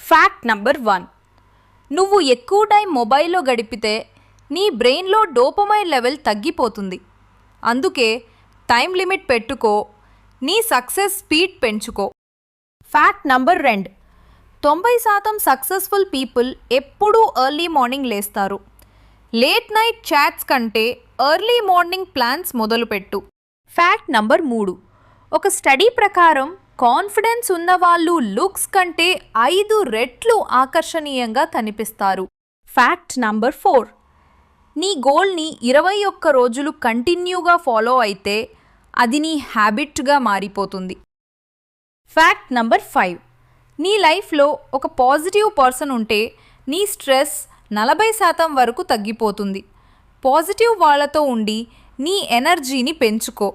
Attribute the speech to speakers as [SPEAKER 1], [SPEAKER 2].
[SPEAKER 1] Fact number 1. నువ్వు ఎక్కువ time మొబైల్లో గడిపితే నీ బ్రెయిన్లో డోపమైన్ లెవెల్ తగ్గిపోతుంది. అందుకే టైం లిమిట్ పెట్టుకో, నీ సక్సెస్ స్పీడ్ పెంచుకో. Fact number 2. 90% సక్సెస్ఫుల్ పీపుల్ ఎప్పుడూ ఎర్లీ మార్నింగ్ లేస్తారు. లేట్ నైట్ చాట్స్ కంటే ఎర్లీ మార్నింగ్ ప్లాన్స్ మొదలుపెట్టు. Fact number 3. ఒక స్టడీ ప్రకారం కాన్ఫిడెన్స్ ఉన్నవాళ్ళు లుక్స్ కంటే 5 రెట్లు ఆకర్షణీయంగా కనిపిస్తారు. Fact number 4. నీ గోల్ని 21 రోజులు కంటిన్యూగా ఫాలో అయితే అది నీ హ్యాబిట్గా మారిపోతుంది. Fact number 5. నీ లైఫ్లో ఒక పాజిటివ్ పర్సన్ ఉంటే నీ స్ట్రెస్ 40% వరకు తగ్గిపోతుంది. పాజిటివ్ వాళ్ళతో ఉండి నీ ఎనర్జీని పెంచుకో.